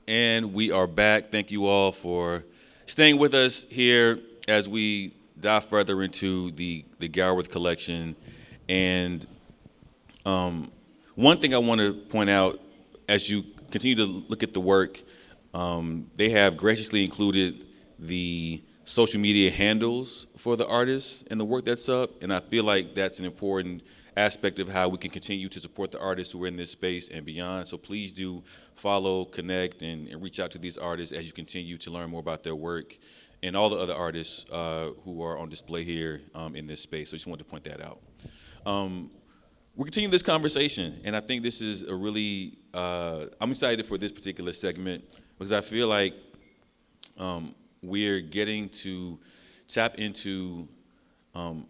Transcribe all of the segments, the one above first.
And we are back. Thank you all for staying with us here as we dive further into the Galbreath collection. And one thing I want to point out as you continue to look at the work, they have graciously included the social media handles for the artists and the work that's up. And I feel like that's an important aspect of how we can continue to support the artists who are in this space and beyond. So please do follow, connect, and reach out to these artists as you continue to learn more about their work and all the other artists who are on display here in this space. So I just wanted to point that out. We're continuing this conversation, and I think this is a really, I'm excited for this particular segment because I feel like we're getting to tap into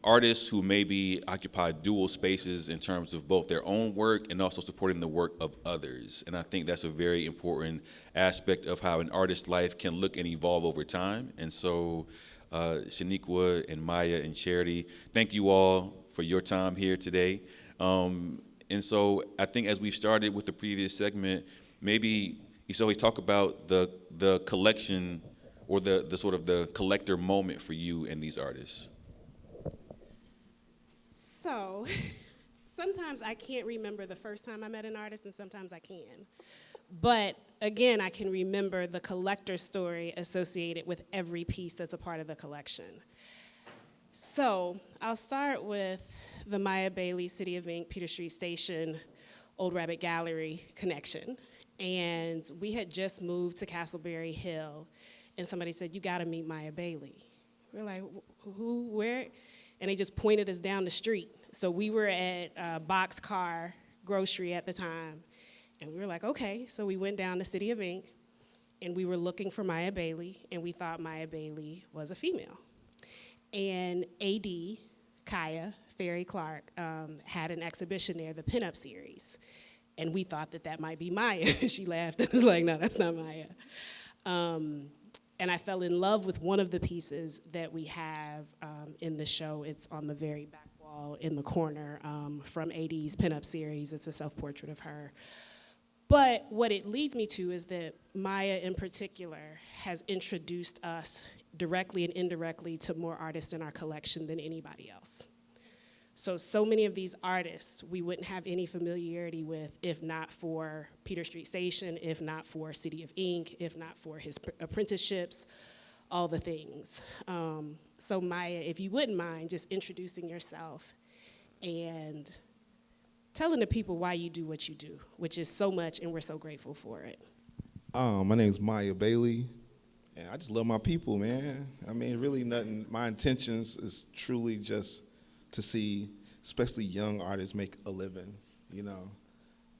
artists who maybe occupy dual spaces in terms of both their own work and also supporting the work of others. And I think that's a very important aspect of how an artist's life can look and evolve over time. And so Shanequa and Miya and Charity, thank you all for your time here today. And so I think as we've started with the previous segment, maybe Esohe talk about the collection or the sort of the collector moment for you and these artists. So, sometimes I can't remember the first time I met an artist, and sometimes I can. But again, I can remember the collector story associated with every piece that's a part of the collection. So, I'll start with the Miya Bailey, City of Ink, Peter Street Station, Old Rabbit Gallery connection. And we had just moved to Castleberry Hill, and somebody said, "You gotta meet Miya Bailey." We're like, who, where? And they just pointed us down the street. So we were at Boxcar Grocery at the time. And we were like, okay. So we went down to City of Ink, and we were looking for Miya Bailey, and we thought Miya Bailey was a female. And AD, Kaya, Ferry Clark, had an exhibition there, the pinup series. And we thought that might be Miya. She laughed and was like, no, that's not Miya. And I fell in love with one of the pieces that we have in the show. It's on the very back wall in the corner from AD's pinup series. It's a self-portrait of her. But what it leads me to is that Miya in particular has introduced us directly and indirectly to more artists in our collection than anybody else. So many of these artists we wouldn't have any familiarity with if not for Peter Street Station, if not for City of Ink, if not for his apprenticeships, all the things. So Miya, if you wouldn't mind just introducing yourself and telling the people why you do what you do, which is so much, and we're so grateful for it. My name's Miya Bailey, and I just love my people, man. I mean, really nothing. My intentions is truly just to see, especially young artists, make a living, you know.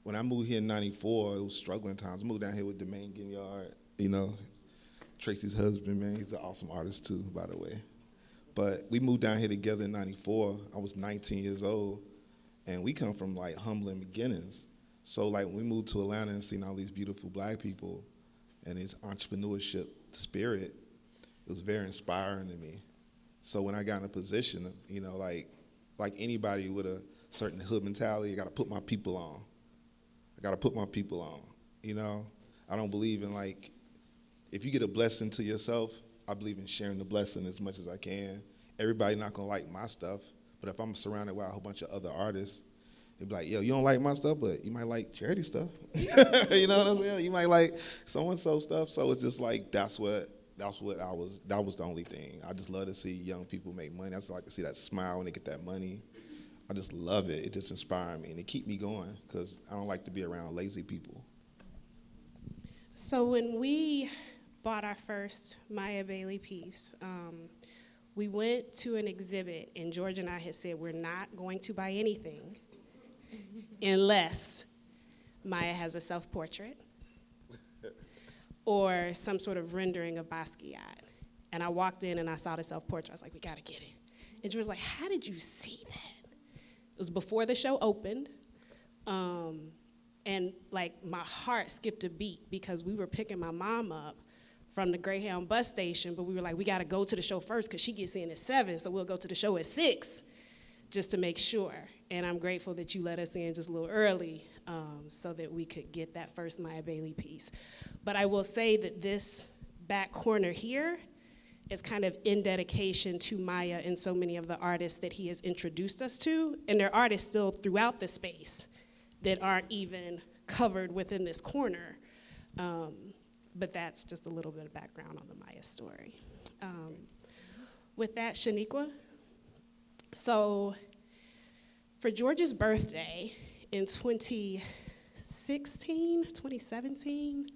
When I moved here in '94, it was struggling times. I moved down here with Demain Ginyard, you know. Tracy's husband, man, he's an awesome artist too, by the way. But we moved down here together in '94. I was 19 years old, and we come from like humbling beginnings. So like when we moved to Atlanta and seen all these beautiful black people and this entrepreneurship spirit, it was very inspiring to me. So when I got in a position, you know, like anybody with a certain hood mentality, I got to put my people on. I got to put my people on, you know? I don't believe in like, if you get a blessing to yourself, I believe in sharing the blessing as much as I can. Everybody not gonna like my stuff, but if I'm surrounded by a whole bunch of other artists, they'd be like, yo, you don't like my stuff, but you might like Charity stuff. You know what I'm saying? You might like so-and-so stuff. So it's just like, that was the only thing. I just love to see young people make money. I just like to see that smile when they get that money. I just love it. It just inspires me and it keep me going because I don't like to be around lazy people. So when we bought our first Miya Bailey piece, we went to an exhibit and George and I had said we're not going to buy anything unless Miya has a self-portrait or some sort of rendering of Basquiat. And I walked in and I saw the self-portrait. I was like, we gotta get it. And George was like, how did you see that? It was before the show opened. And like my heart skipped a beat because we were picking my mom up from the Greyhound bus station, but we were like, we gotta go to the show first because she gets in at 7, so we'll go to the show at 6. just to make sure. And I'm grateful that you let us in just a little early so that we could get that first Miya Bailey piece. But I will say that this back corner here is kind of in dedication to Miya and so many of the artists that he has introduced us to. And there are artists still throughout the space that aren't even covered within this corner. But that's just a little bit of background on the Miya story. With that, Shanequa. So for George's birthday in 2017,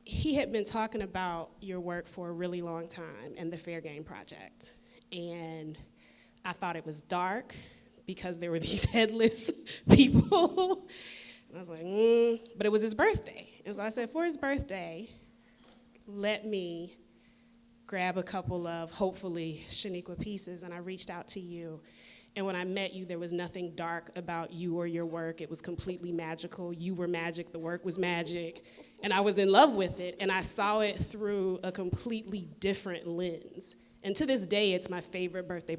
he had been talking about your work for a really long time and the Fair Game Project. And I thought it was dark because there were these headless people. And I was like, but it was his birthday. And so I said, for his birthday, let me grab a couple of, hopefully, Shanequa pieces. And I reached out to you. And when I met you, there was nothing dark about you or your work. It was completely magical. You were magic. The work was magic. And I was in love with it. And I saw it through a completely different lens. And to this day, it's my favorite birthday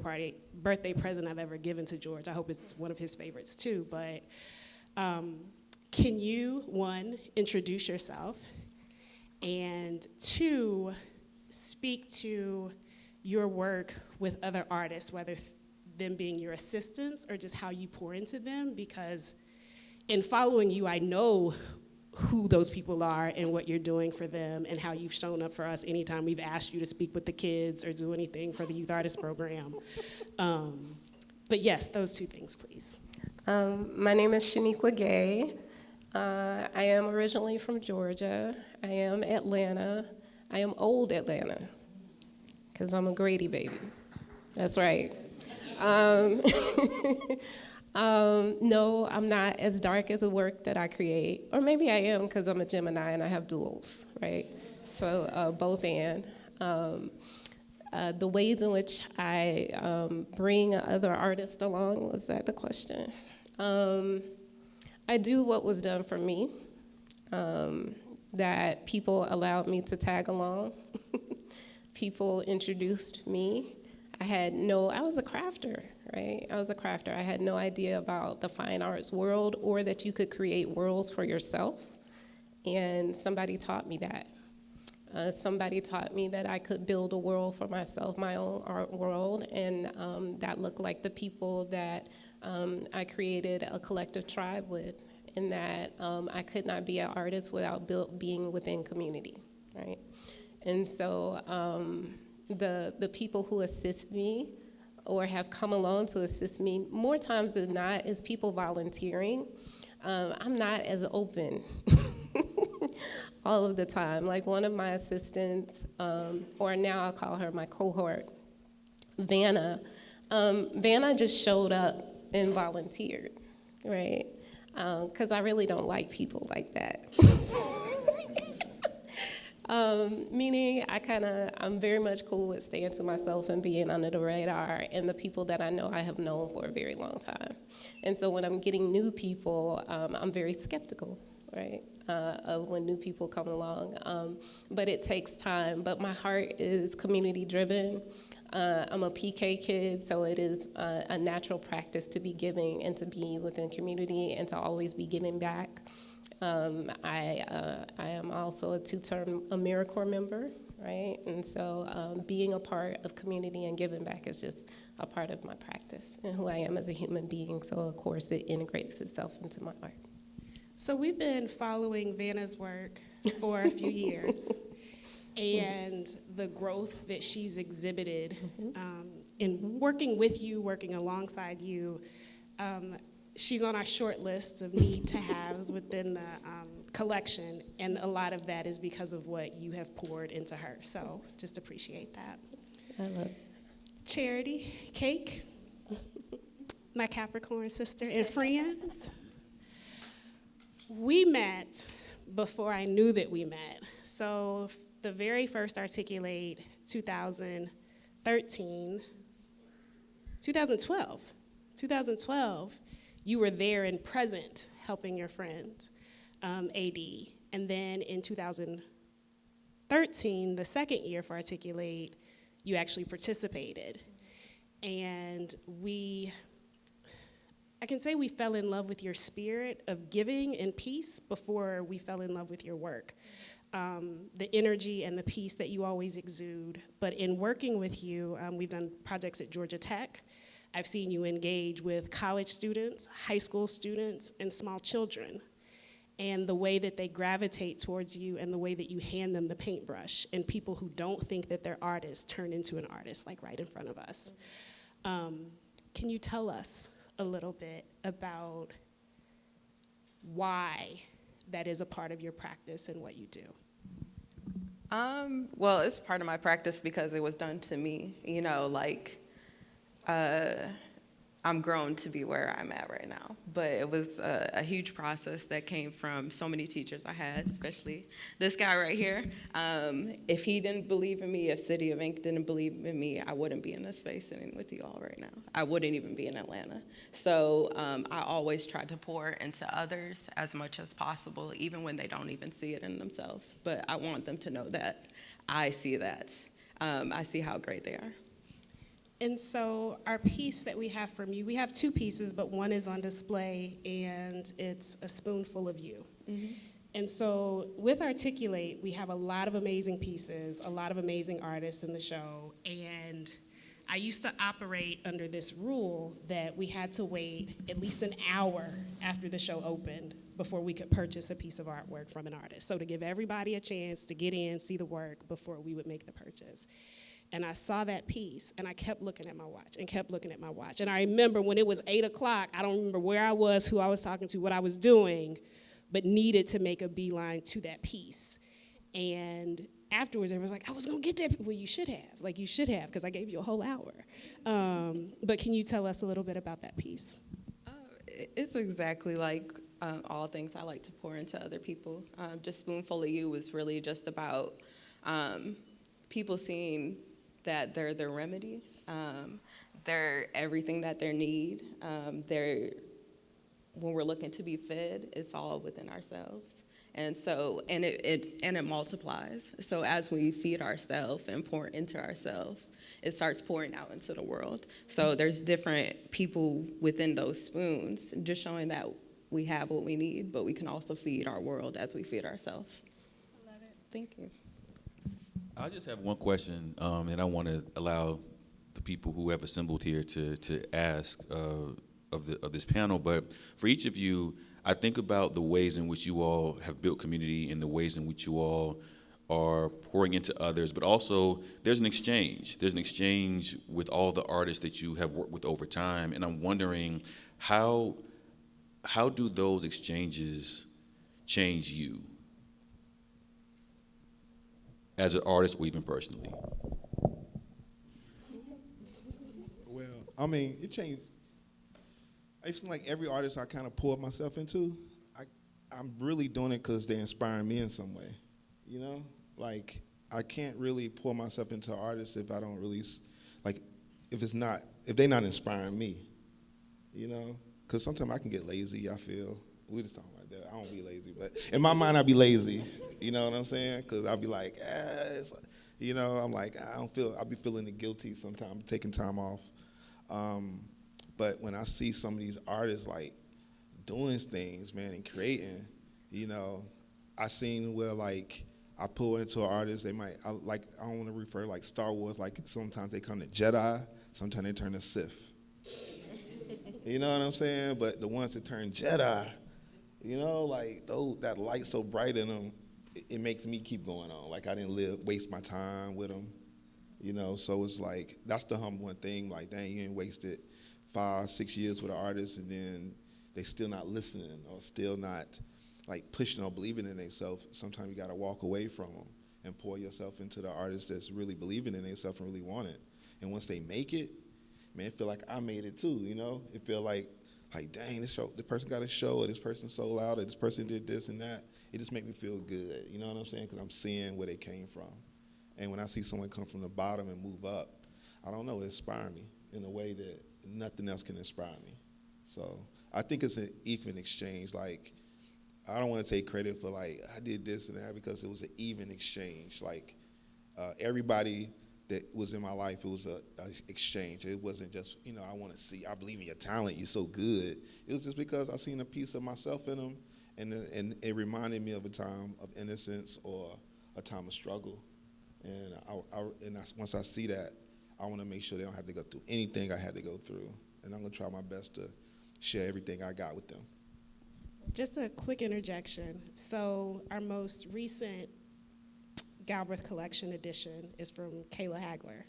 present I've ever given to George. I hope it's one of his favorites, too. But can you, one, introduce yourself? And two, speak to your work with other artists, whether them being your assistants or just how you pour into them, because in following you, I know who those people are and what you're doing for them and how you've shown up for us anytime we've asked you to speak with the kids or do anything for the Youth Artist Program. But yes, those two things, please. My name is Shanequa Gay. I am originally from Georgia. I am Atlanta. I am old Atlanta, because I'm a Grady baby. That's right. No, I'm not as dark as the work that I create. Or maybe I am because I'm a Gemini and I have duals, right? So both and. The ways in which I bring other artists along, was that the question? I do what was done for me, that people allowed me to tag along. People introduced me. I was a crafter, right? I was a crafter. I had no idea about the fine arts world or that you could create worlds for yourself. And somebody taught me that. Somebody taught me that I could build a world for myself, my own art world, and that looked like the people that I created a collective tribe with, and that I could not be an artist without being within community, right? And so the people who assist me or have come along to assist me, more times than not, is people volunteering. I'm not as open all of the time. Like one of my assistants, or now I'll call her my cohort, Vanna. Vanna just showed up and volunteered, right? Because I really don't like people like that. Meaning I'm very much cool with staying to myself and being under the radar and the people that I know I have known for a very long time. And so when I'm getting new people, I'm very skeptical, right, of when new people come along. But it takes time. But my heart is community driven. I'm a PK kid, so it is a natural practice to be giving and to be within community and to always be giving back. I am also a two-term AmeriCorps member, right? And so being a part of community and giving back is just a part of my practice and who I am as a human being. So, of course, it integrates itself into my art. So we've been following Vanna's work for a few years. And the growth that she's exhibited in working with you, working alongside you. She's on our short list of need-to-haves within the collection, and a lot of that is because of what you have poured into her. So just appreciate that. I love it. Charity, Cake, my Capricorn sister and friend. We met before I knew that we met. So the very first Articulate 2012, you were there and present helping your friend, AD. And then in 2013, the second year for Articulate, you actually participated. And I can say we fell in love with your spirit of giving and peace before we fell in love with your work. The energy and the peace that you always exude. But in working with you, we've done projects at Georgia Tech. I've seen you engage with college students, high school students, and small children. And the way that they gravitate towards you and the way that you hand them the paintbrush, and people who don't think that they're artists turn into an artist, like right in front of us. Can you tell us a little bit about why that is a part of your practice and what you do? Well, it's part of my practice because it was done to me. You know, like, I'm grown to be where I'm at right now. But it was a huge process that came from so many teachers I had, especially this guy right here. If he didn't believe in me, if City of Ink didn't believe in me, I wouldn't be in this space sitting with you all right now. I wouldn't even be in Atlanta. So I always try to pour into others as much as possible, even when they don't even see it in themselves. But I want them to know that I see that. I see how great they are. And so our piece that we have from you, we have two pieces, but one is on display, and it's a spoonful of you. Mm-hmm. And so with Articulate, we have a lot of amazing pieces, a lot of amazing artists in the show, and I used to operate under this rule that we had to wait at least an hour after the show opened before we could purchase a piece of artwork from an artist. So to give everybody a chance to get in, see the work before we would make the purchase. And I saw that piece, and I kept looking at my watch and kept looking at my watch. And I remember when it was 8 o'clock, I don't remember where I was, who I was talking to, what I was doing, but needed to make a beeline to that piece. And afterwards, everyone was like, I was going to get that. Well, you should have. Like, you should have, because I gave you a whole hour. But can you tell us a little bit about that piece? It's exactly like all things I like to pour into other people. Just Spoonful of You was really just about people seeing that they're their remedy, they're everything that they need. When we're looking to be fed, it's all within ourselves. And so, and it multiplies. So as we feed ourselves and pour into ourselves, it starts pouring out into the world. So there's different people within those spoons, just showing that we have what we need, but we can also feed our world as we feed ourselves. I love it. Thank you. I just have one question, and I want to allow the people who have assembled here to ask of this panel. But for each of you, I think about the ways in which you all have built community and the ways in which you all are pouring into others. But also, there's an exchange. There's an exchange with all the artists that you have worked with over time, and I'm wondering how do those exchanges change you as an artist or even personally? Well, I mean, it changed. It seems like every artist I kind of poured myself into, I'm really doing it because they inspire me in some way, you know? Like, I can't really pour myself into artists if I don't really, like, if they're not inspiring me, you know? Because sometimes I can get lazy, I feel. We just talking about that. I don't be lazy, but in my mind, I be lazy. You know what I'm saying? Because I'll be like, you know, I'm like, I'll be feeling guilty sometimes, taking time off. But when I see some of these artists, like, doing things, man, and creating, you know, I seen where, like, I pull into an artist, I don't want to refer like Star Wars, like sometimes they come to Jedi, sometimes they turn to Sith. You know what I'm saying? But the ones that turn Jedi, you know, like that light so bright in them, it makes me keep going on. Like I didn't waste my time with them, you know. So it's like that's the humbling thing. Like, dang, you ain't wasted 5-6 years with an artist, and then they still not listening or still not like pushing or believing in themselves. Sometimes you got to walk away from them and pour yourself into the artist that's really believing in themselves and really want it. And once they make it, man, it feel like I made it too, you know? It feel like dang, this person got a show, or this person sold out, or this person did this and that. It just make me feel good, you know what I'm saying? Because I'm seeing where they came from. And when I see someone come from the bottom and move up, I don't know, it inspires me in a way that nothing else can inspire me. So I think it's an even exchange. Like, I don't want to take credit for, like, I did this and that, because it was an even exchange. Like, everybody that was in my life. It was a exchange. It wasn't just, I want to see, I believe in your talent, you're so good. It was just because I seen a piece of myself in them, and it reminded me of a time of innocence or a time of struggle. And once I see that, I want to make sure they don't have to go through anything I had to go through. And I'm going to try my best to share everything I got with them. Just a quick interjection. So our most recent Galbreath Collection edition is from Kayla Hagler.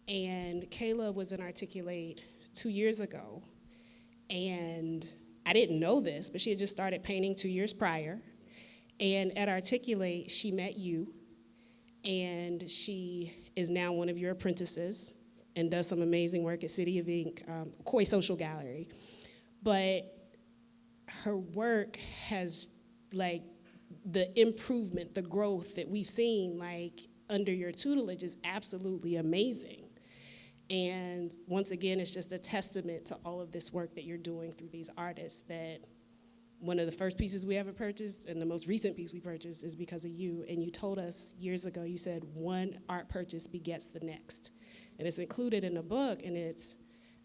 And Kayla was in Articulate 2 years ago. And I didn't know this, but she had just started painting 2 years prior. And at Articulate, she met you. And she is now one of your apprentices and does some amazing work at City of Ink, Koi Social Gallery. But her work has, like, the improvement, the growth that we've seen, like, under your tutelage is absolutely amazing. And once again, it's just a testament to all of this work that you're doing through these artists, that one of the first pieces we ever purchased and the most recent piece we purchased is because of you. And you told us years ago, you said one art purchase begets the next. And it's included in the book, and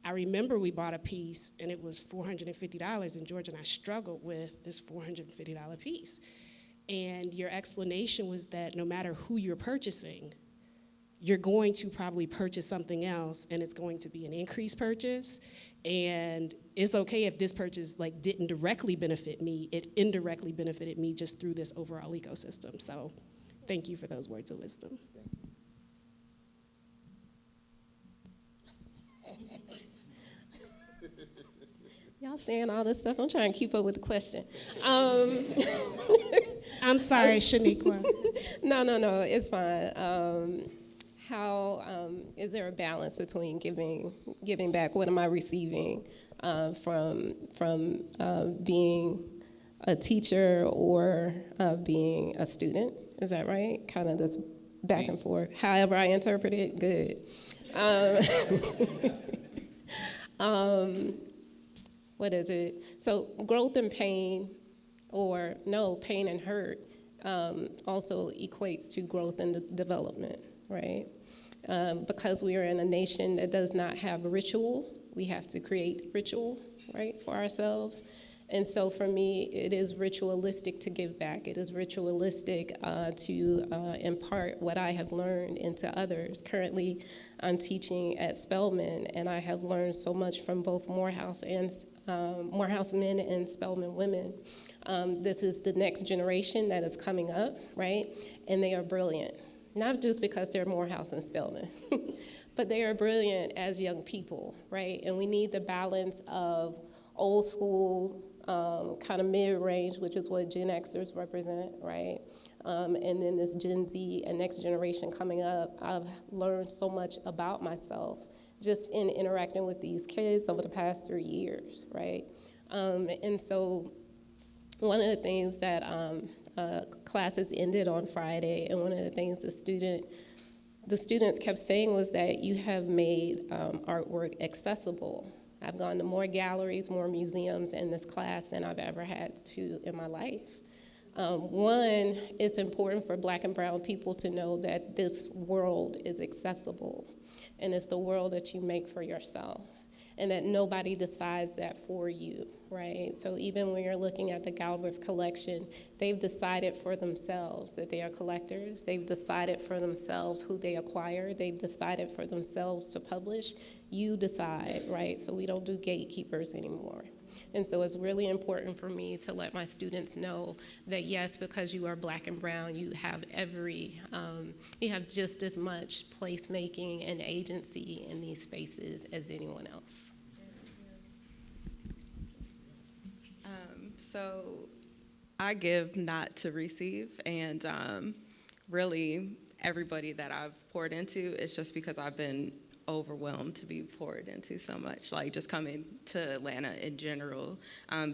I remember we bought a piece and it was $450, and George and I struggled with this $450 piece. And your explanation was that no matter who you're purchasing, you're going to probably purchase something else, and it's going to be an increased purchase. And it's okay if this purchase, like, didn't directly benefit me, it indirectly benefited me just through this overall ecosystem. So thank you for those words of wisdom. Y'all saying all this stuff. I'm trying to keep up with the question. I'm sorry, Shanequa. No, it's fine. How is there a balance between giving back? What am I receiving from being a teacher or being a student? Is that right? Kind of this back and forth. However I interpret it, good. What is it? So growth and pain, or no, pain and hurt also equates to growth and development, right? Because we are in a nation that does not have ritual, we have to create ritual, right, for ourselves. And so for me, it is ritualistic to give back. It is ritualistic to impart what I have learned into others. Currently, I'm teaching at Spelman, and I have learned so much from both Morehouse men and Spelman women. This is the next generation that is coming up, right? And they are brilliant. Not just because they're Morehouse and Spelman, but they are brilliant as young people, right? And we need the balance of old school, kind of mid-range, which is what Gen Xers represent, right? And then this Gen Z and next generation coming up. I've learned so much about myself just in interacting with these kids over the past 3 years, right? And so one of the things that classes ended on Friday, and one of the things the students kept saying was that you have made artwork accessible. I've gone to more galleries, more museums in this class than I've ever had to in my life. One, it's important for Black and brown people to know that this world is accessible, and it's the world that you make for yourself, and that nobody decides that for you, right? So even when you're looking at the Galbreath collection, they've decided for themselves that they are collectors. They've decided for themselves who they acquire. They've decided for themselves to publish. You decide, right? So we don't do gatekeepers anymore. And so it's really important for me to let my students know that yes, because you are Black and brown, you have you have just as much placemaking and agency in these spaces as anyone else. So I give not to receive, and really everybody that I've poured into is just because I've been overwhelmed to be poured into so much, like just coming to Atlanta in general,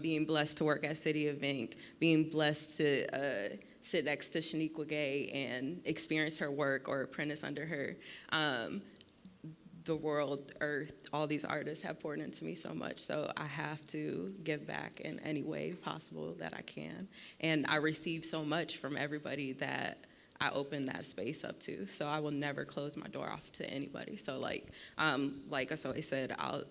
being blessed to work at City of Ink, being blessed to sit next to Shanequa Gay and experience her work or apprentice under her. The world, earth, all these artists have poured into me so much, so I have to give back in any way possible that I can. And I receive so much from everybody that I open that space up to. So I will never close my door off to anybody. So like Esohe said, I'll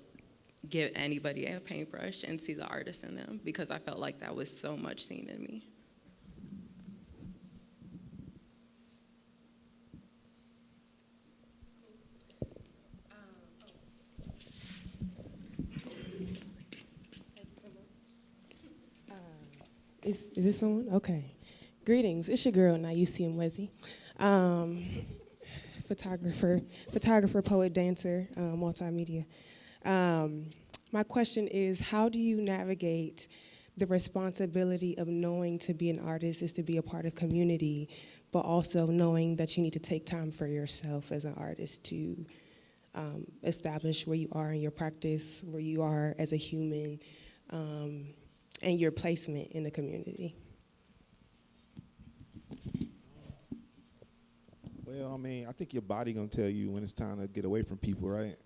give anybody a paintbrush and see the artist in them, because I felt like that was so much seen in me. Is this someone? Okay. Greetings. It's your girl, Nayusi Mwezi. Photographer, poet, dancer, multimedia. My question is, how do you navigate the responsibility of knowing to be an artist is to be a part of community, but also knowing that you need to take time for yourself as an artist to establish where you are in your practice, where you are as a human, and your placement in the community? Well, I mean, I think your body gonna tell you when it's time to get away from people, right?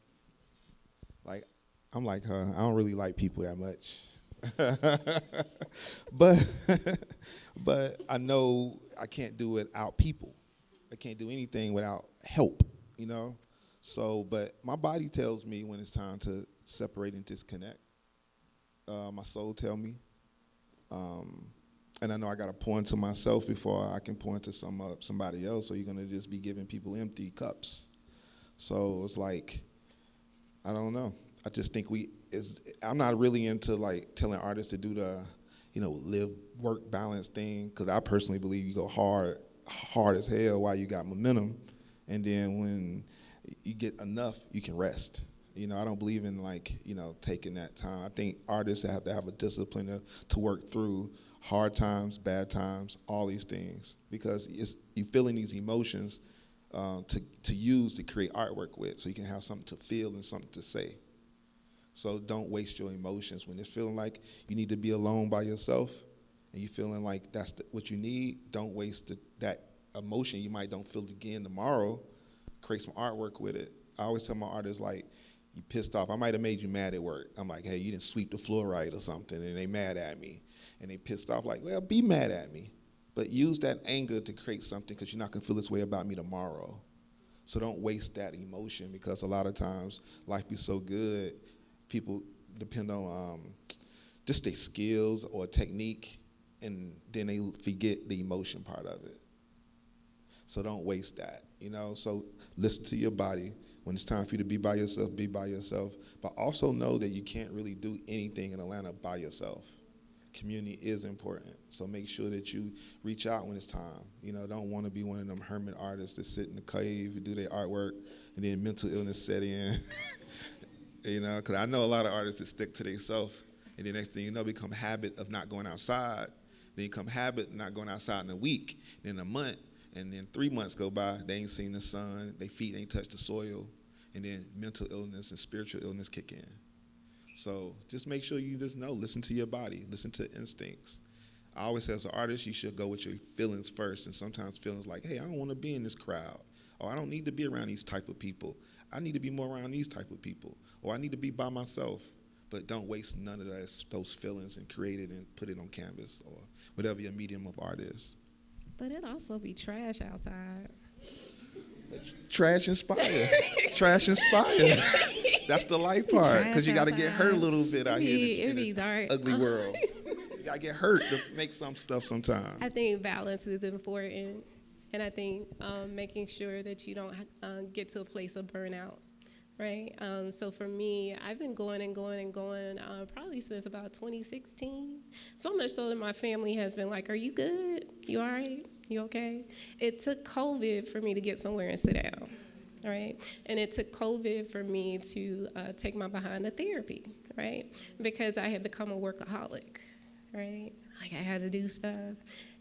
Like, I'm like her. I don't really like people that much. but I know I can't do it without people. I can't do anything without help, you know? So, but my body tells me when it's time to separate and disconnect. My soul tell me. And I know I got to pour into myself before I can pour into somebody else, so you're going to just be giving people empty cups. So it's like, I don't know. I just think I'm not really into like telling artists to do the, live work balance thing, because I personally believe you go hard as hell while you got momentum, and then when you get enough, you can rest. I don't believe in taking that time. I think artists have to have a discipline to work through hard times, bad times, all these things, because you're feeling these emotions to use to create artwork with, so you can have something to feel and something to say. So don't waste your emotions. When it's feeling like you need to be alone by yourself and you're feeling like that's what you need, don't waste that emotion. You might don't feel it again tomorrow. Create some artwork with it. I always tell my artists, like, you pissed off. I might have made you mad at work. I'm like, hey, you didn't sweep the floor right or something, and they mad at me. And they pissed off, like, well, be mad at me. But use that anger to create something, because you're not going to feel this way about me tomorrow. So don't waste that emotion, because a lot of times life be so good, people depend on just their skills or technique, and then they forget the emotion part of it. So don't waste that, So listen to your body. When it's time for you to be by yourself. But also know that you can't really do anything in Atlanta by yourself. Community is important. So make sure that you reach out when it's time. Don't want to be one of them hermit artists that sit in the cave and do their artwork, and then mental illness set in. Because I know a lot of artists that stick to themselves, and the next thing you know, become habit of not going outside. Then become habit of not going outside in a week, then a month, and then 3 months go by, they ain't seen the sun, their feet ain't touched the soil, and then mental illness and spiritual illness kick in. So just make sure you just know, listen to your body, listen to instincts. I always say, as an artist, you should go with your feelings first, and sometimes feelings like, hey, I don't want to be in this crowd, or I don't need to be around these type of people. I need to be more around these type of people, or I need to be by myself. But don't waste none of those feelings and create it and put it on canvas or whatever your medium of art is. But it also be trash outside. Trash inspired. Trash inspired. That's the life part, because you got to get hurt a little bit out here in this ugly world. You got to get hurt to make some stuff sometimes. I think balance is important, and I think making sure that you don't get to a place of burnout, right? So for me, I've been going probably since about 2016. So much so that my family has been like, are you good? You all right? You okay? It took COVID for me to get somewhere and sit down, right? And it took COVID for me to take my behind to therapy, right? Because I had become a workaholic, right? Like, I had to do stuff.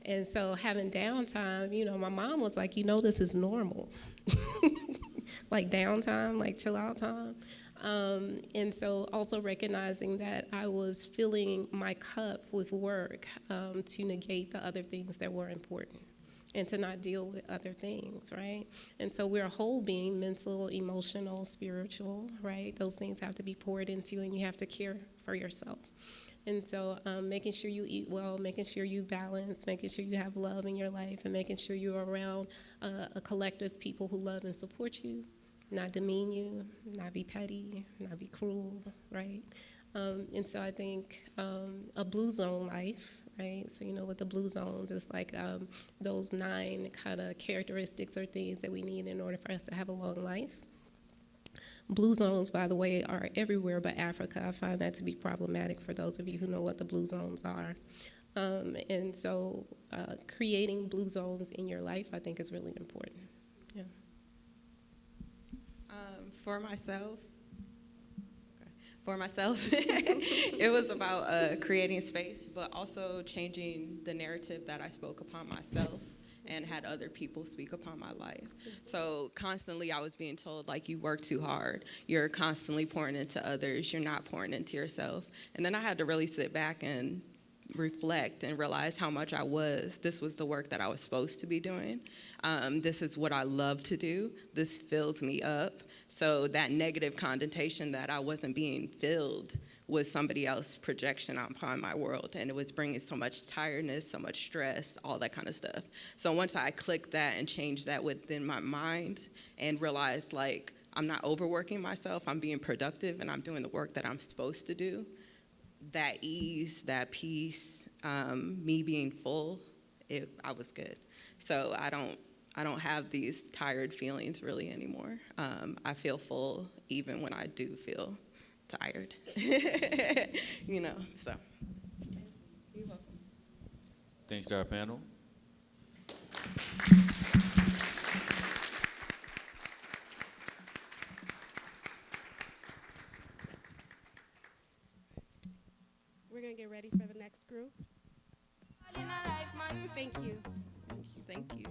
And so having downtime, my mom was like, this is normal. Like downtime, like chill out time. And so also recognizing that I was filling my cup with work to negate the other things that were important and to not deal with other things, right? And so we're a whole being, mental, emotional, spiritual, right? Those things have to be poured into, and you have to care for yourself. And so making sure you eat well, making sure you balance, making sure you have love in your life, and making sure you're around a collective of people who love and support you, not demean you, not be petty, not be cruel, right? And so I think a blue zone life, right? So, with the blue zones, it's like those 9 kind of characteristics or things that we need in order for us to have a long life. Blue zones, by the way, are everywhere but Africa. I find that to be problematic for those of you who know what the blue zones are. And so creating blue zones in your life, I think, is really important. Yeah. For myself, it was about creating space, but also changing the narrative that I spoke upon myself and had other people speak upon my life. So constantly I was being told, like, you work too hard. You're constantly pouring into others. You're not pouring into yourself. And then I had to really sit back and reflect and realize how much this was the work that I was supposed to be doing. This is what I love to do. This fills me up. So that negative connotation that I wasn't being filled was somebody else's projection upon my world, and it was bringing so much tiredness, so much stress, all that kind of stuff. So once I clicked that and changed that within my mind and realized, like, I'm not overworking myself, I'm being productive, and I'm doing the work that I'm supposed to do, that ease, that peace, me being full, I was good. So I don't have these tired feelings really anymore. I feel full even when I do feel tired. So. You're welcome. Thanks to our panel. We're going to get ready for the next group. Thank you. Thank you.